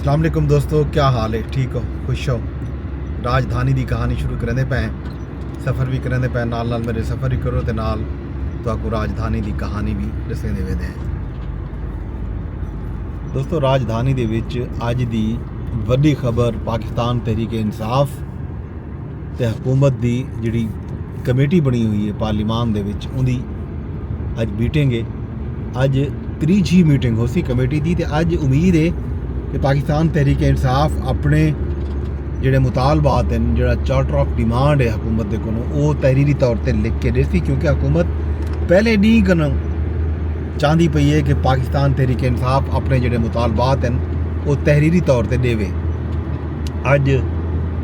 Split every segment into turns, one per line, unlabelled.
अस्सलाम वालेकुम दोस्तों, क्या हाल है? ठीक हो, खुश हो? राजधानी की कहानी शुरू करेंदे पे सफ़र भी करेंदे पे नाल मेरे सफ़र भी करो तो नाल तो राजधानी की कहानी भी दसेंदे वेंदे हैं। दोस्तों, राजधानी दे विच अज दी वड्डी खबर पाकिस्तान तहरीक इंसाफ ते हुकूमत की जिहड़ी कमेटी बनी हुई है पार्लीमान दे विच उहदी अज मीटिंग है। अज त्रीजी मीटिंग हो सी कमेटी की ते अज उम्मीद है कि पाकिस्तान तहरीक इंसाफ अपने जिहड़े मुतालबात हैं, जिहड़ा चार्टर ऑफ डिमांड है हुकूमत के कोलों वो तहरीरी तौर पर लिख के देसी, क्योंकि हुकूमत पहले नहीं करना चाहती पई है कि पाकिस्तान तहरीक इंसाफ अपने जिहड़े मुतालबात हैं वो तहरीरी तौर पर देवे। अज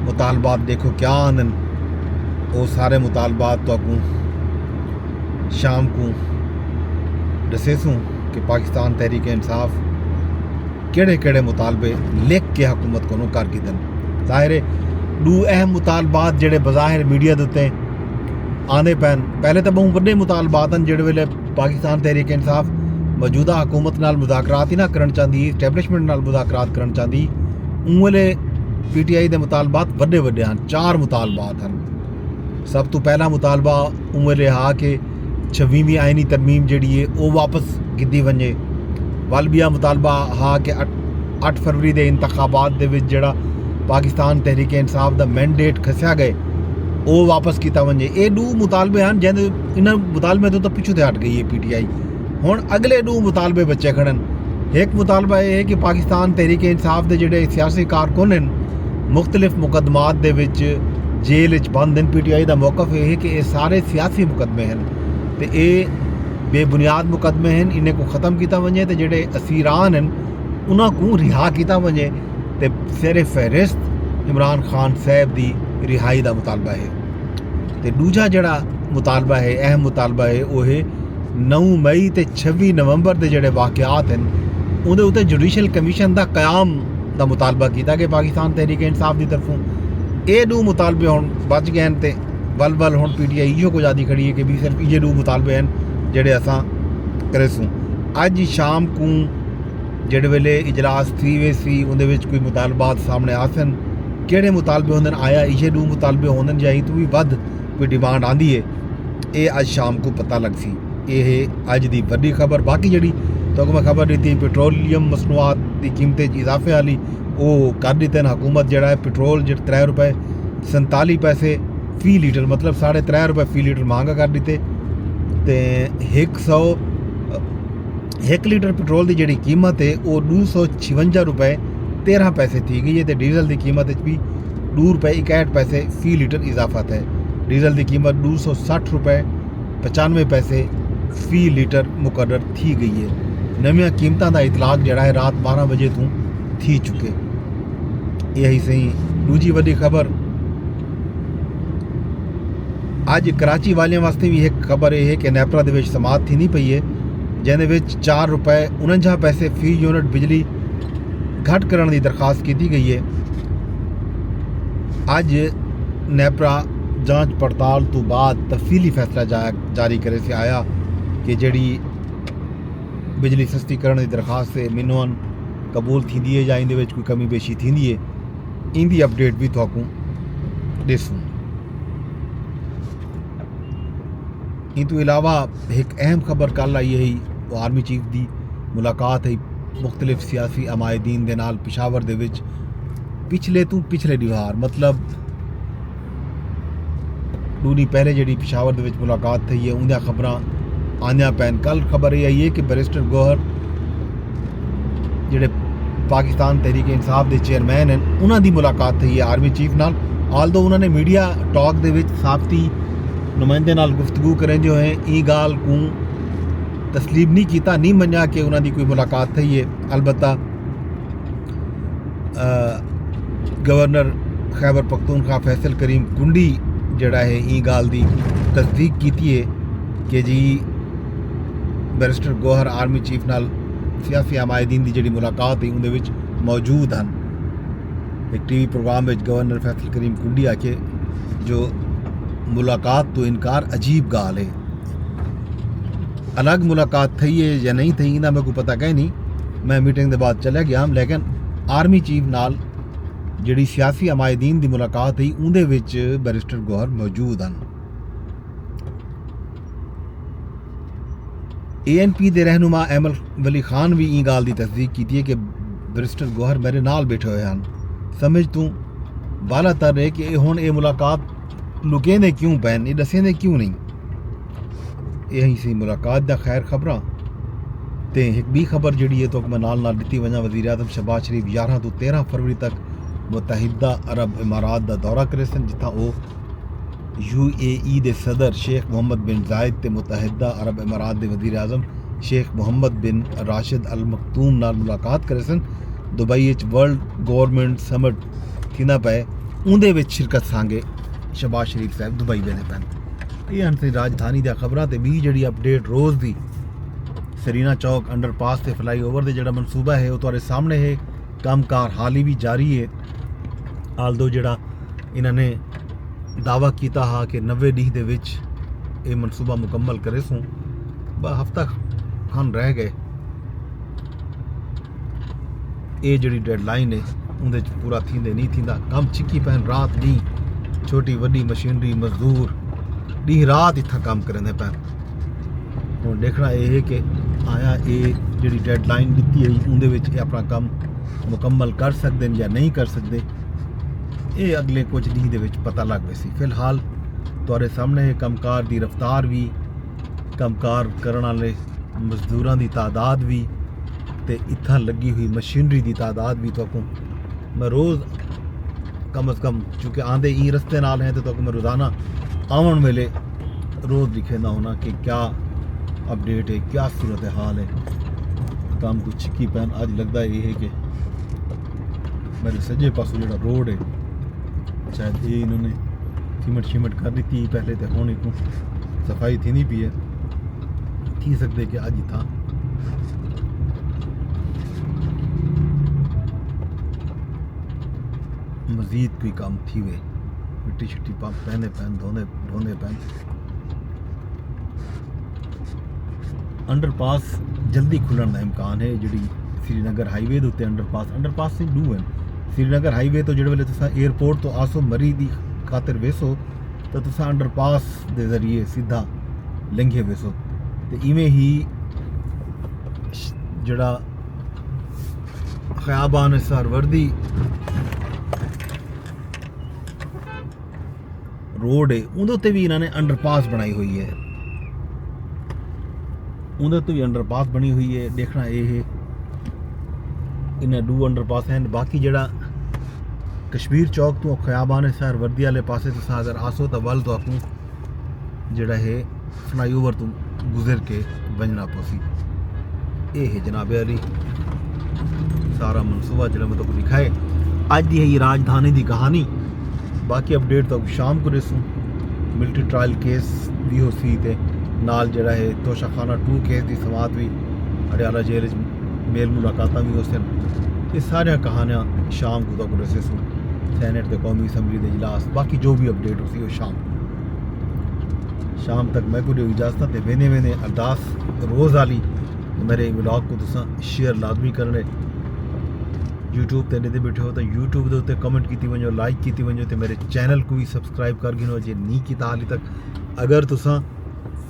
मुतालबात देखो क्या आंदन, वो सारे मुतालबात तो शाम को दसेसूँ कि पाकिस्तान तहरीक इंसाफ केड़े केड़े मुतालबे लिख के हुकूमत को कर गिदन। जाहिर है दो अहम मुतालबात जेड़े बज़ाहिर मीडिया के उत्ते आने पैन, पहले तो बहुत वड्डे मुतालबात हैं जेड़े वेले पाकिस्तान तहरीक इंसाफ मौजूदा हुकूमत नाल मुज़ाकरात ही ना करन चाहती, इस्टैबलिशमेंट नाल मुज़ाकरात करन चाहती। उन वेले PTI के मुतालबात वड्डे वड्डे हैं, 4 मुतालबात हैं। सब तो पहला मुतालबा उन वेले हा कि 26वीं आइनी तरमीम जिहड़ी है वो वापस कीती वञे। वालबिया मुतालबा हा कि 8 फरवरी के इंतखाबात दे विच जिहड़ा पाकिस्तान तहरीक इंसाफ का मैंडेट खसिया गए वो वापस किया वजे। ये 2 मुतालबे हैं जिन्हें इन्होंने मुतालबे तो पिछू से हट गई है PTI। हुण अगले 2 मुतालबे बच्चे खड़न। एक मुतालबा यह है कि पाकिस्तान तहरीक इंसाफ के जिहड़े सियासी कारकुन हैं मुख्तलिफ मुकदमात दे विच जेल विच बंद हैं। PTI का मौकफ यह है कि ये सारे सियासी मुकदमे हैं तो ये बेबुनियाद मुकदमे हैं, इन्हें को ख़त्म किया वजे तो जिहड़े असीरान हैं उन्होंने रिहा किया वजे तो सिर फहरिस्त इमरान खान साहब की रिहाई का मुतालबा है। तो दूजा जिहड़ा मुतालबा है, अहम मुतालबा है, वो है 9 मई तो 26 नवंबर के जिहड़े वाक़यात हैं उहदे उत्ते जुडिशल कमीशन का क़याम का मुतालबा किया कि पाकिस्तान तहरीक इंसाफ की तरफों। ये 2 मुतालबे हुण बच गए हैं तो बल हुण PTI इहो कुछ आदि खड़ी है कि भी सिर्फ ये 2 मुतालबे हैं जिहड़े असां करेसूँ। अज शाम को जिहड़े वेले इजलास थी वे सी उहदे विच कोई मुतालबात सामने आसन, किहड़े मुतालबे होंदे आया इहे 2 मुतालबे होंदे जां तो भी वध कोई डिमांड आंदी है, ये अज शाम को पता लग सी। ये अज दी वड्डी खबर। बाकी जिहड़ी तो मैं खबर दी थी पेट्रोलियम मसनूआत की कीमतें इजाफे वाली वो कर दिते हैं। हुकूमत जिहड़ा है पेट्रोल जो 3 रुपए 47 पैसे फी लीटर मतलब 3.5 रुपए फी लीटर महंगा कर दिते तो 1 लीटर पेट्रोल की जिहड़ी कीमत है वो 256 रुपए 13 पैसे थी गई है तो डीजल की कीमत भी 2 रुपए 61 पैसे फी लीटर इजाफा है। डीजल की कीमत 260 रुपए 95 पैसे फी लीटर मुकर्रर थी गई है। नवीं कीमतों का इतलाक जड़ा है रात 12 बजे तो थी चुके। यही सही दूजी वड्डी खबर अज कराची वालियों वास्ते भी एक खबर यह है कि नैपरा दे विच समात थी नहीं पई है जिहदे विच 4 रुपए 49 पैसे फी यूनिट बिजली घट करने की दरखास्त की गई है। अज नैपरा जांच पड़ताल तो बाद तफसीली फैसला जारी करे से आया कि जिहड़ी बिजली सस्ती करने की दरखास्त से मिनोन कबूल थी है या इन कोई कमी पेशी थी है, इनकी अपडेट भी तुहानू देसूँ। इन तो इलावा एक अहम खबर कल आई है वो आर्मी चीफ की मुलाकात है मुख्तलिफ सियासी अमायदीन दे नाल पिशावर दे विच पिछले तो पिछले दिहार मतलब दूनी पहले जी पिशावर दे विच मुलाकात थी है उन्हें खबर आंदियां पैन। कल खबर ये आई है कि बैरिस्टर गौहर जिहड़े पाकिस्तान तहरीक इंसाफ के चेयरमैन हैं उन्होंने मुलाकात थी है आर्मी चीफ नाल। आल्दो उन्होंने मीडिया टॉक दे विच साफती नुमाइंदे नाल गुफ्तगू करें जो है ई गाल को तस्लीम नहीं किया, नहीं मनिया कि उन्होंने कोई मुलाकात थी है। अलबत्ता गवर्नर खैबर पख्तूनख्वा फैसल करीम कुंडी जड़ा है ई गाल की तस्दीक की है कि जी बैरिस्टर गौहर आर्मी चीफ नाल सियासी अमायदीन की जी मुलाकात है उनके विच मौजूद हैं। एक TV प्रोग्राम में गवर्नर फैसल करीम कुंडी आके जो मुलाकात तो इनकार अजीब गाल है। अलग मुलाकात थी है या नहीं थी ना मेरे को पता कहीं नहीं, मैं मीटिंग के बाद चला गया। लेकिन आर्मी चीफ नाल ਜਿਹੜੀ ਸਿਆਸੀ ਅਮਾਇਦੀਨ ਦੀ ਮੁਲਾਕਾਤ ਹੋਈ ਉਹਦੇ ਵਿੱਚ ਬੈਰਿਸਟਰ ਗੌਹਰ ਮੌਜੂਦ ਹਨ। ANP ਦੇ ਰਹਿਨੁਮਾ ਐਮਲ ਵਲੀ ਖਾਨ ਵੀ ਇਹ ਗੱਲ ਦੀ ਤਸਦੀਕ ਕੀਤੀ ਹੈ ਕਿ ਬੈਰਿਸਟਰ ਗੌਹਰ ਮੇਰੇ ਨਾਲ ਬੈਠੇ ਹੋਏ ਹਨ। ਸਮਝ ਤੂੰ ਬਾਲਾ ਤਰ ਹੈ ਕਿ ਹੁਣ ਇਹ ਮੁਲਾਕਾਤ ਲੁਕੇਂਦੇ ਕਿਉਂ ਪੈਣ, ਇਹ ਦੱਸੇਂਦੇ ਕਿਉਂ ਨਹੀਂ। ਇਹੀ ਸੀ ਮੁਲਾਕਾਤ ਦਾ ਖੈਰ ਖਬਰਾਂ। ਤੇ ਇੱਕ ਵੀ ਖਬਰ ਜਿਹੜੀ ਹੈ तो मैं नाल ਦਿੱਤੀ वञा, वज़ीर आज़म शहबाज शरीफ 11 ਤੋਂ 13 फरवरी तक मुतहिदा अरब इमारात का दौरा करे सन, जिथा वो UAE के सदर शेख मोहम्मद बिन जायद ते मुतहिदा अरब इमारात के वज़ीर आज़म शेख मोहम्मद बिन राशिद अल मखतूम नाल मुलाकात करे सन। दुबई वर्ल्ड गवर्नमेंट समिट थींदा पे उहदे विच शिरकत सांगे शहबाज शरीफ साहब दुबई वेंदे पैन। ये हैं राजधानी दी खबरां ते भी जिहड़ी अपडेट रोज़ दी सरीना चौक अंडरपास ते फ्लाईओवर दे जिहड़ा मनसूबा है वो तुहाडे सामने है। कामकार हाल ही भी जारी है। आलदो जिहड़ा इन्हां ने दावा किया हा कि 90 ॾींहं दे विच ये मनसूबा मुकम्मल करे सूं, ब हफ्ता खन रह गए। ये जिहड़ी डेडलाइन है उहदे च पूरा थींदे नहीं थींदा। कम छिकी पैन रात ॾींहुं, छोटी वड्डी मशीनरी मजदूर ॾींहुं रात इत्थां कम करेंदे पैन। हुण देखना ये है कि आया ये जिहड़ी डेडलाइन दित्ती है उहदे विच अपना काम मुकम्मल कर सकते हैं या नहीं कर सकते, ये अगले कुछ ॾींहं दे विच पता लग वैसी। फिलहाल तुहाडे सामने कंमकार की रफ्तार भी, कंमकार करने वाले मजदूरों की तादाद भी ते इत्थां लगी हुई मशीनरी की तादाद भी तो मैं रोज़ कम अज़ कम चूँकि आंदे ई रस्ते नाल हैं तो मैं रोज़ाना आवन वेले रोज़ लिखेंदा होना कि क्या अपडेट है, क्या सूरत हाल है। काम कुछ छिकी पैन अज लगता ये है कि मेरे सज्जे पासों जो रोड है शायद ये इन्होंने सीमेंट शीमेंट कर दी थी पहले, तो हुण इतों सफाई थी नहीं पी है। थी सकते कि अज था मजीद कोई काम थी वे, मिट्टी शिट्टी पंप पहने पैन धोने पैन। अंडरपास जल्दी खुलण का इम्कान है। जी श्रीनगर हाईवे के उत्ते अंडरपास से डू हैं। श्रीनगर हाईवे तो जिहड़े वेले तुसां एयरपोर्ट तो आसो मरी की खातिर वेसो तो तुसां अंडरपास के जरिए सीधा लंघे वेसो। तो इवें ही जिहड़ा खयाबान सरवर्दी रोड है उहदे उत्ते भी इन्होंने अंडरपास बनाई हुई है। उहदे तो भी अंडरपास बनी हुई है। देखना ये है इन्हें डू अंडरपास हैं। बाकी जिहड़ा कश्मीर चौक तो खयाबान सरवर्दी वाले पासे तुसां अगर आसो तो वल तो आपको जिहड़ा है फ्लाईओवर तो गुजर के वजना पोसी। ये है जनाब अली सारा मनसूबा जिहड़ा मैं तो लिखा है। अज दी है ये राजधानी की कहानी। बाकी अपडेट तो शाम को दसूँ। मिलिट्री ट्रायल केस भी हो सी ते नाल जिहड़ा है तोशाखाना 2 केस की समात भी अडियाला जेल मेल मुलाकात भी हो सन। ये सारिया कहानियाँ शाम को तक दसे सूँ। सैनेट के कौमी असैम्बली के इजलास बाकी जो भी अपडेट होती वो शाम तक मैं को इजाजत ते वेने वेने अरदास रोज़ आली मेरे व्लॉग को तुसां शेयर लाजमी करने। यूट्यूब ते दे बैठे हो तो यूट्यूब के उत्ते कमेंट की वजो, लाइक की वजो, तो मेरे चैनल को भी सबसक्राइब कर गिनो जे नहीं किया हाली तक। अगर तुसां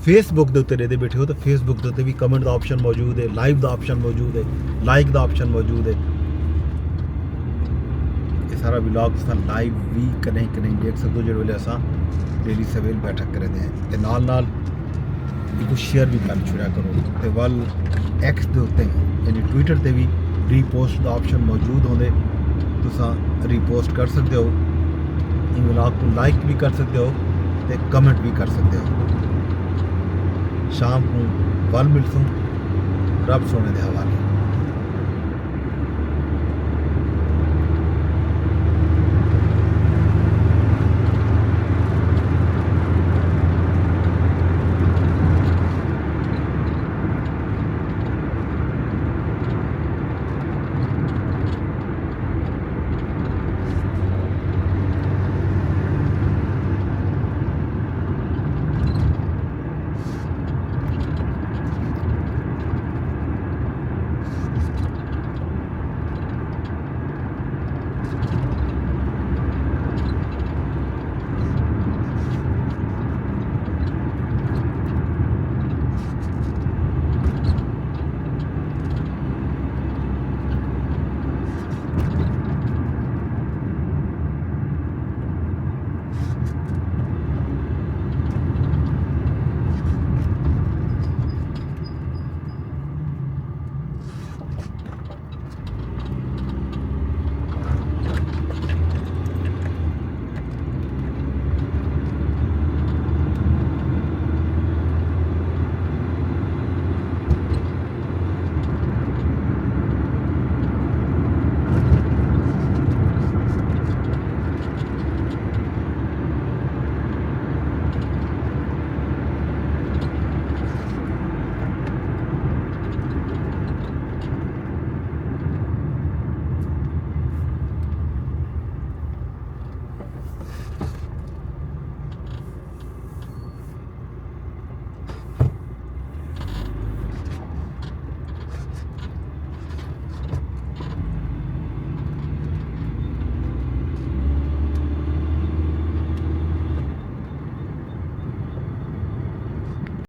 फेसबुक के उत्ते दे बैठे हो तो फेसबुक के उत्ते भी कमेंट का ऑप्शन मौजूद है, लाइव का ऑप्शन मौजूद है, लाइक का ऑप्शन मौजूद है। ये सारा व्लॉग लाइव भी कहीं देख सकते हो जो वेले असां डेली सवेल बैठक करते हैं। तो नाल इनको शेयर भी कर छुड़िया करो। तो वल एक्स के उत्ते यानी ट्विटर पर भी रीपोस्ट का ऑप्शन मौजूद होंगे, तुसां रीपोस्ट कर सकते हो। इन व्लॉग को लाइक भी कर सकते हो तो कमेंट भी कर सकते हो। शाम को वल मिलसूँ रब सोने के हवाले।